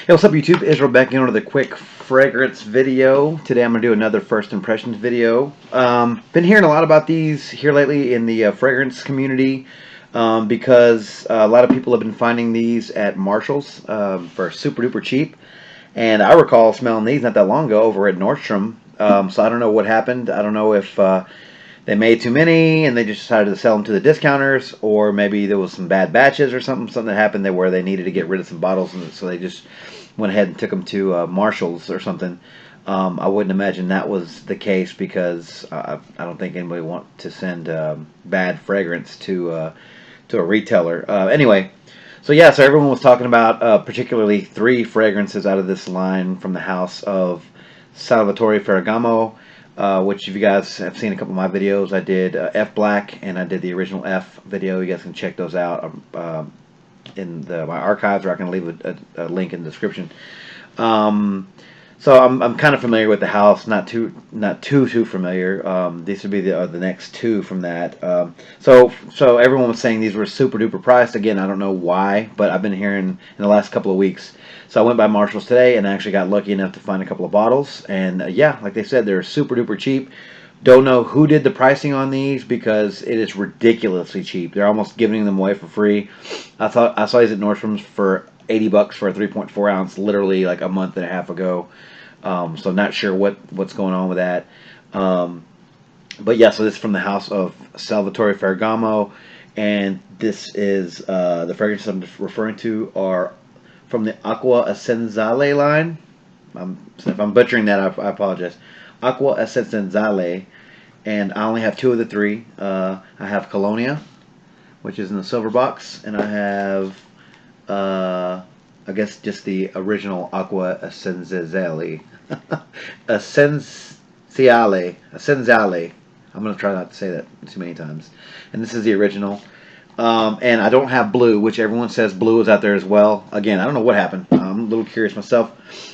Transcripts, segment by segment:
Hey, what's up YouTube? Israel back into the quick fragrance video. Today I'm going to do another first impressions video. Been hearing a lot about these here lately in the fragrance community because a lot of people have been finding these at Marshall's for super duper cheap. And I recall smelling these not that long ago over at Nordstrom. So I don't know what happened. I don't know if they made too many and they just decided to sell them to the discounters, or maybe there was some bad batches or something that happened there where they needed to get rid of some bottles, and so they just went ahead and took them to Marshall's or something. I wouldn't imagine that was the case because I don't think anybody want to send bad fragrance to a retailer. Anyway, so yeah, so everyone was talking about particularly three fragrances out of this line from the house of Salvatore Ferragamo. Which if you guys have seen a couple of my videos, I did F Black and I did the original F video. You guys can check those out in my archives, or I can leave a link in the description. So I'm kind of familiar with the house, not too familiar. These would be the next two from that. So everyone was saying these were super duper priced. Again, I don't know why, but I've been hearing in the last couple of weeks. So I went by Marshall's today and actually got lucky enough to find a couple of bottles. And yeah, like they said, they're super duper cheap. Don't know who did the pricing on these because it is ridiculously cheap. They're almost giving them away for free. I saw these at Nordstrom's for $80 for a 3.4 ounce, literally like a month and a half ago. So not sure what's going on with that. But yeah, so this is from the house of Salvatore Ferragamo, and this is the fragrances I'm referring to are from the Aqua Essenziale line. So if I'm butchering that, I apologize. Aqua Essenziale, and I only have two of the three. I have Colonia, which is in the silver box, and I have, I guess, just the original Aqua Essenziale. Essenziale. I'm going to try not to say that too many times. And this is the original. And I don't have blue, which everyone says blue is out there as well. Again, I don't know what happened. I'm a little curious myself.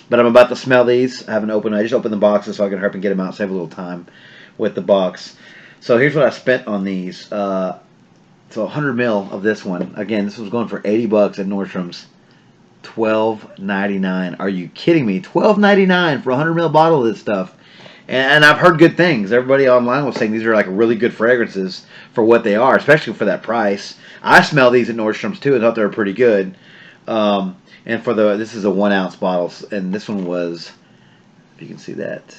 But I'm about to smell these. I haven't opened. I just opened the boxes so I can hurry up and get them out, save a little time with the box. So here's what I spent on these. So 100 mil of this one. Again, this was going for $80 at Nordstrom's. $12.99. Are you kidding me? $12.99 for a 100 ml bottle of this stuff. And I've heard good things. Everybody online was saying these are like really good fragrances for what they are, especially for that price. I smell these at Nordstrom's too and thought they were pretty good. And for this is a 1 ounce bottle, and this one was, if you can see that,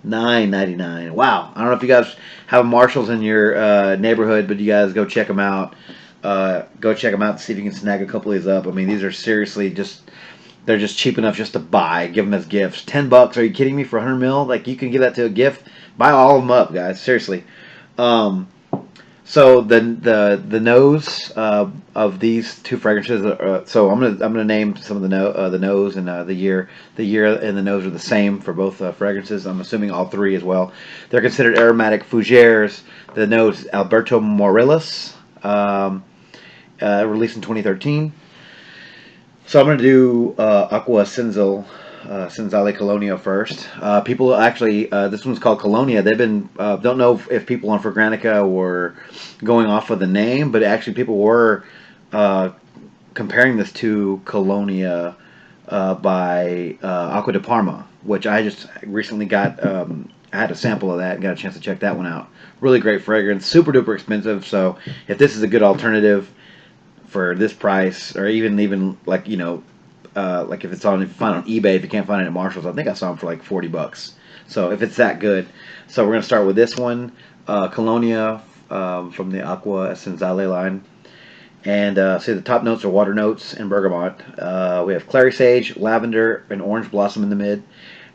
$9.99. Wow. I don't know if you guys have Marshalls in your neighborhood, but you guys go check them out. Go check them out and see if you can snag a couple of these up. I mean, these are seriously they're just cheap enough just to buy, give them as gifts. $10? Are you kidding me for 100 mil? Like, you can give that to a gift. Buy all of them up, guys. Seriously. So the nose of these two fragrances. So I'm gonna name some of the nose and the year. The year and the nose are the same for both fragrances. I'm assuming all three as well. They're considered aromatic fougères. The nose Alberto Morelos. Released in 2013. So I'm going to do Aqua Essenziale Colonia first. People actually, this one's called Colonia. They've been, don't know if people on Ferragamo were going off of the name, but actually people were comparing this to Colonia by Acqua di Parma, which I just recently got. I had a sample of that and got a chance to check that one out. Really great fragrance, super duper expensive. So if this is a good alternative for this price, or even like like if it's on, if you find it on eBay, if you can't find it at Marshalls, I think I saw them for like $40. So if it's that good, so we're gonna start with this one, Colonia from the Aqua Essenziale line. And see, the top notes are water notes and bergamot. We have clary sage, lavender, and orange blossom in the mid.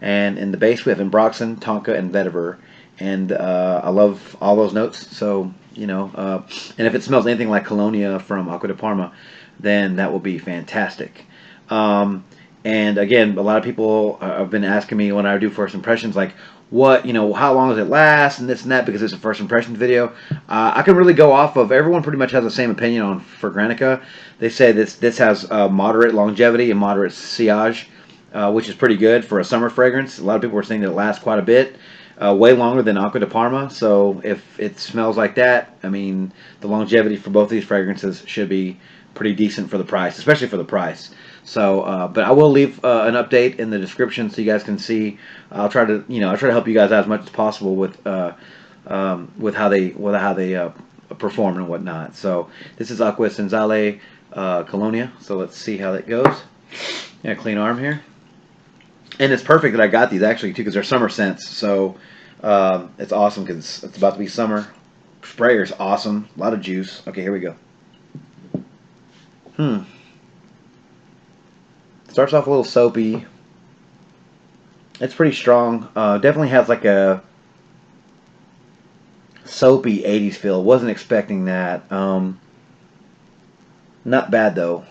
And in the base, we have ambroxan, tonka, and vetiver. And I love all those notes. So, and if it smells anything like Colonia from Acqua di Parma, then that will be fantastic. And again, a lot of people have been asking me when I do first impressions, like, how long does it last, and this and that, because it's a first impressions video. I can really go off of, everyone pretty much has the same opinion on Ferragamo. They say this has moderate longevity and moderate sillage, which is pretty good for a summer fragrance. A lot of people were saying that it lasts quite a bit, way longer than Acqua di Parma. So if it smells like that, I mean, the longevity for both these fragrances should be pretty decent for the price, especially for the price. So, but I will leave an update in the description so you guys can see. I'll try to, I try to help you guys out as much as possible with how they perform and whatnot. So this is Aqua Essenziale Colonia. So let's see how that goes. Yeah, clean arm here, and it's perfect that I got these actually too because they're summer scents. So it's awesome because it's about to be summer. Sprayer's awesome. A lot of juice. Okay, here we go. Starts off a little soapy. It's pretty strong. Definitely has like a soapy 80s feel. Wasn't expecting that. Not bad though.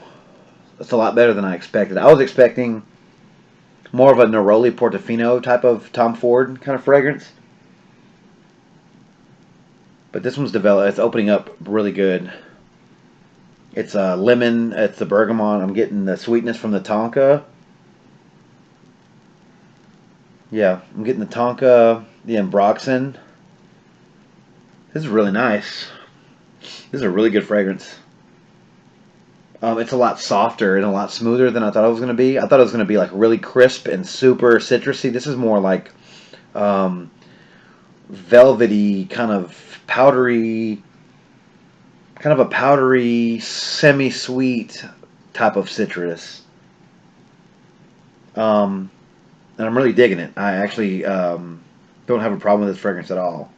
It's a lot better than I expected. I was expecting more of a Neroli Portofino type of Tom Ford kind of fragrance. But this one's developed. It's opening up really good. It's lemon. It's the bergamot. I'm getting the sweetness from the tonka. Yeah, I'm getting the tonka, the ambroxan. This is really nice. This is a really good fragrance. It's a lot softer and a lot smoother than I thought it was going to be. I thought it was going to be like really crisp and super citrusy. This is more like um, velvety, kind of powdery, kind of a powdery, semi-sweet type of citrus. Um, and I'm really digging it. I actually don't have a problem with this fragrance at all.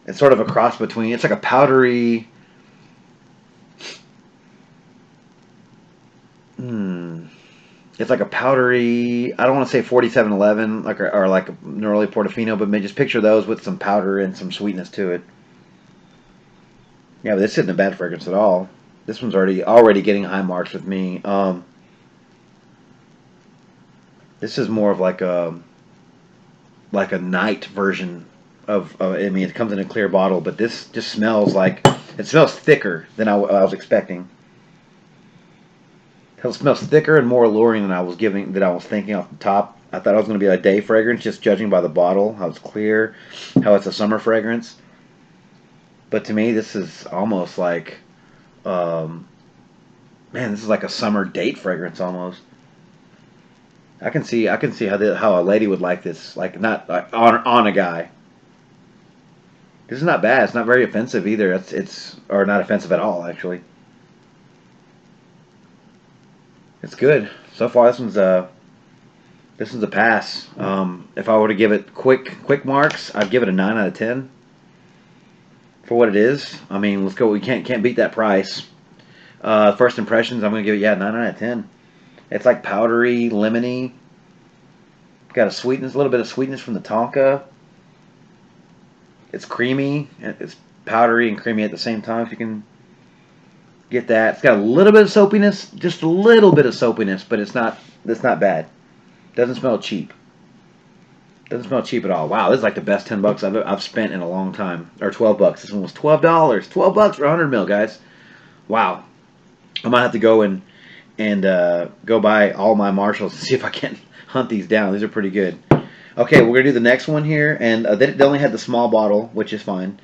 It's sort of a cross between. It's like a powdery. It's like a powdery. I don't want to say 4711 or like a Neroli Portofino, but just picture those with some powder and some sweetness to it. Yeah, but this isn't a bad fragrance at all. This one's already getting high marks with me. This is more of like a night version of. I mean, it comes in a clear bottle, but this just smells like it smells thicker than I was expecting. It smells thicker and more alluring than I was thinking off the top. I thought it was going to be a day fragrance, just judging by the bottle, how it's clear, how it's a summer fragrance. But to me, this is almost like, um, man, this is like a summer date fragrance almost. I can see how a lady would like this, like not like on a guy. This is not bad. It's not very offensive either. It's or not offensive at all actually. It's good so far. This one's a pass. If I were to give it quick marks, I'd give it a 9 out of 10 for what it is. I mean, let's go. We can't beat that price. First impressions, I'm gonna give it 9 out of 10. It's like powdery, lemony. Got a little bit of sweetness from the tonka. It's creamy. It's powdery and creamy at the same time. If you can get that, it's got a little bit of soapiness, just a little bit of soapiness, but it's not. It's not bad. Doesn't smell cheap. Doesn't smell cheap at all. Wow, this is like the best $10 I've spent in a long time. Or $12. This one was $12. $12 for 100 mil, guys. Wow. I might have to go and go buy all my Marshalls and see if I can hunt these down. These are pretty good. Okay, we're gonna do the next one here, and they only had the small bottle, which is fine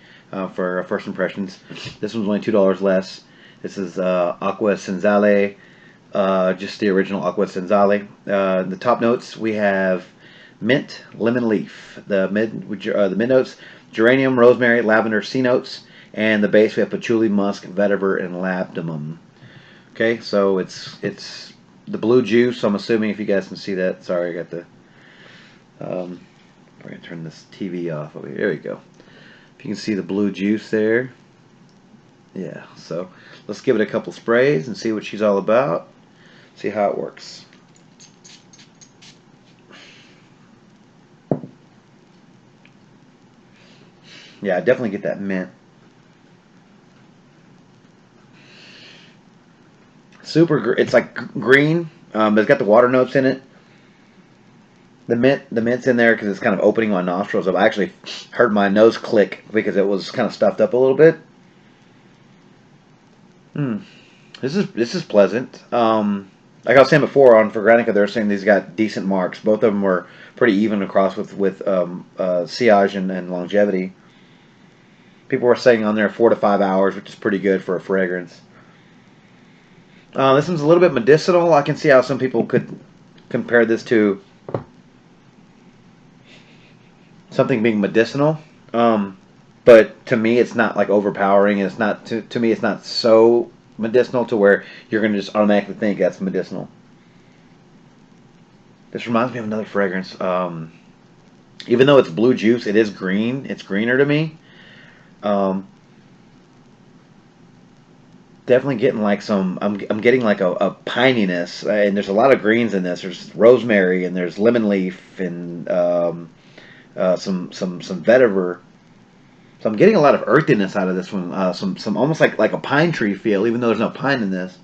for first impressions. This one's only $2 less. This is Aqua Essenziale, just the original Aqua Essenziale. The top notes we have mint, lemon leaf. The mid notes: geranium, rosemary, lavender, C notes, and the base we have patchouli, musk, vetiver, and labdanum. Okay, so it's the blue juice. I'm assuming if you guys can see that. Sorry, I got the. We're gonna turn this TV off over here. There we go. If you can see the blue juice there. Yeah. So let's give it a couple sprays and see what she's all about. See how it works. Yeah, I definitely get that mint. It's like green. It's got the water notes in it. The mint's in there because it's kind of opening my nostrils. I've actually heard my nose click because it was kind of stuffed up a little bit. This is pleasant. Like I was saying before on Ferragamo, they're saying these got decent marks. Both of them were pretty even across with sillage and longevity. People were saying on there 4 to 5 hours, which is pretty good for a fragrance. This one's a little bit medicinal. I can see how some people could compare this to something being medicinal. But to me, it's not like overpowering. It's not to me. It's not so medicinal to where you're going to just automatically think that's medicinal. This reminds me of another fragrance. Even though it's blue juice, it is green. It's greener to me. Um, Definitely getting like some. I'm getting like a pininess, and there's a lot of greens in this. There's rosemary and there's lemon leaf and some vetiver. So I'm getting a lot of earthiness out of this one. Some almost like a pine tree feel, even though there's no pine in this.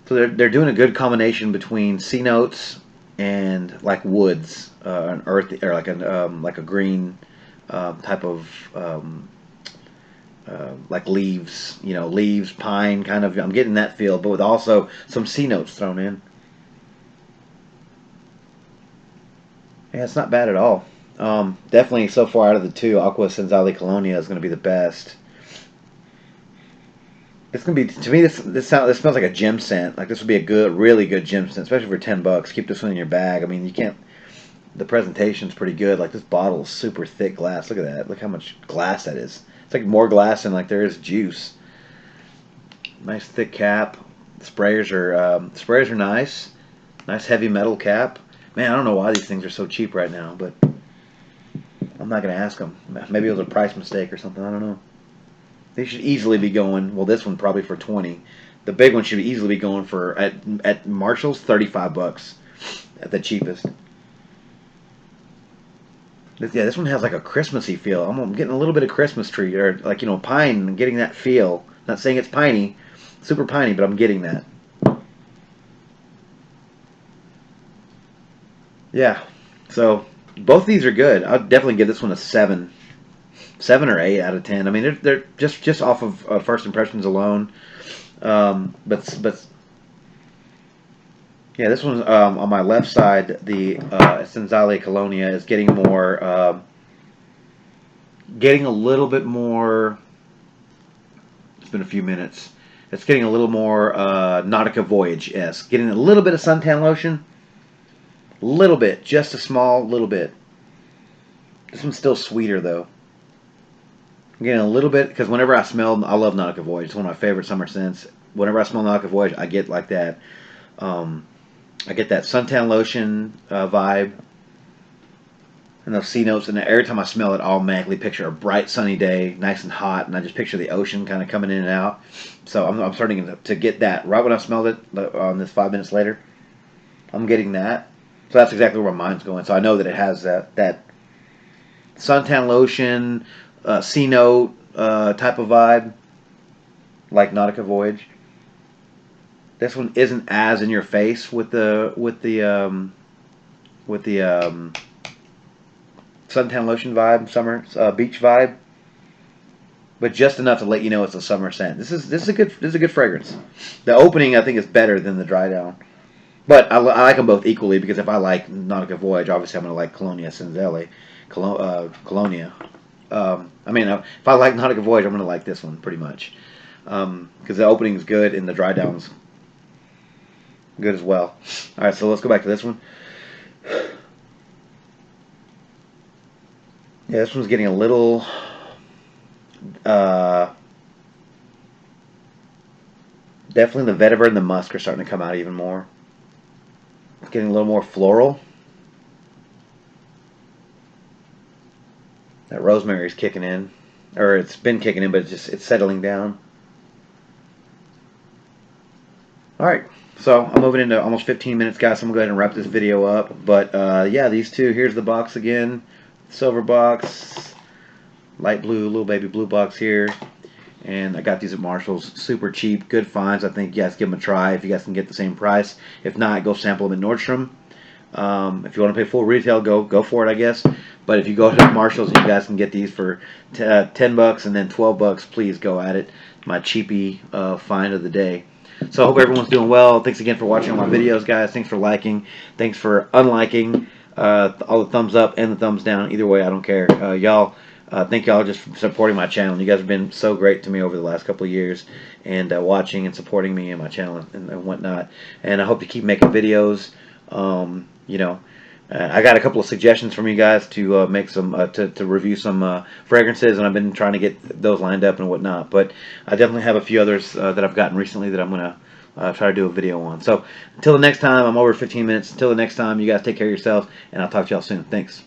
So they're doing a good combination between C notes and like woods, an earth or like a green type of like leaves, leaves, pine kind of. I'm getting that feel, but with also some C notes thrown in. Yeah, it's not bad at all. Definitely so far out of the two, Aqua Essenziale Colonia is going to be the best. It's gonna be to me. This smells like a gym scent. Like this would be a really good gym scent, especially for $10. Keep this one in your bag. I mean, you can't. The presentation's pretty good. Like this bottle is super thick glass. Look at that. Look how much glass that is. It's like more glass than like there is juice. Nice thick cap. Sprayers are nice. Nice heavy metal cap. Man, I don't know why these things are so cheap right now, but I'm not gonna ask them. Maybe it was a price mistake or something. I don't know. They should easily be going. Well, this one probably for 20. The big one should easily be going for at Marshalls $35 at the cheapest. Yeah, this one has like a Christmassy feel. I'm getting a little bit of Christmas tree or like pine. I'm getting that feel. Not saying it's piney, super piney, but I'm getting that. Yeah. So both these are good. I'd definitely give this one a 7 or 8 out of 10. I mean, they're just off of first impressions alone. But yeah, this one's on my left side. The Senzale Colonia is getting a little bit more. It's been a few minutes. It's getting a little more Nautica Voyage-esque. Getting a little bit of suntan lotion. A little bit, just a small little bit. This one's still sweeter though. I'm getting a little bit because whenever I love Nautica Voyage. It's one of my favorite summer scents. Whenever I smell Nautica Voyage, I get like that. Um, I get that suntan lotion vibe and those C notes. And every time I smell it, I automatically picture a bright sunny day, nice and hot, and I just picture the ocean kind of coming in and out. So I'm starting to get that right when I smelled it on this 5 minutes later. I'm getting that. So that's exactly where my mind's going. So I know that it has that suntan lotion, C note type of vibe, like Nautica Voyage. This one isn't as in your face with the suntan lotion vibe, summer beach vibe, but just enough to let you know it's a summer scent. This is a good fragrance. The opening I think is better than the dry down, but I like them both equally because if I like Nautica Voyage, obviously I'm gonna like Colonia Senzale, Colonia. I mean, if I like Nautica Voyage, I'm gonna like this one pretty much because the opening is good and the dry down's good as well. All right, so let's go back to this one. Yeah, this one's getting a little. Uh, Definitely the vetiver and the musk are starting to come out even more. It's getting a little more floral. That rosemary is kicking in, or it's been kicking in, but it's settling down. All right, so I'm moving into almost 15 minutes, guys. So I'm gonna go ahead and wrap this video up. But yeah, these two. Here's the box again, silver box, light blue, little baby blue box here. And I got these at Marshall's. Super cheap, good finds. I think you guys give them a try if you guys can get the same price. If not, go sample them at Nordstrom. If you want to pay full retail, go for it, I guess. But if you go to Marshall's, you guys can get these for $10 and then $12. Please go at it. My cheapy find of the day. So I hope everyone's doing well. Thanks again for watching all my videos, guys. Thanks for liking. Thanks for unliking. All the thumbs up and the thumbs down. Either way, I don't care. Y'all thank y'all just for supporting my channel. You guys have been so great to me over the last couple of years, and watching and supporting me and my channel and whatnot. And I hope to keep making videos. You know, I got a couple of suggestions from you guys to make some to review some fragrances, and I've been trying to get those lined up and whatnot. But I definitely have a few others that I've gotten recently that I'm gonna try to do a video on. So until the next time, I'm over 15 minutes. Until the next time, you guys take care of yourselves, and I'll talk to y'all soon. Thanks.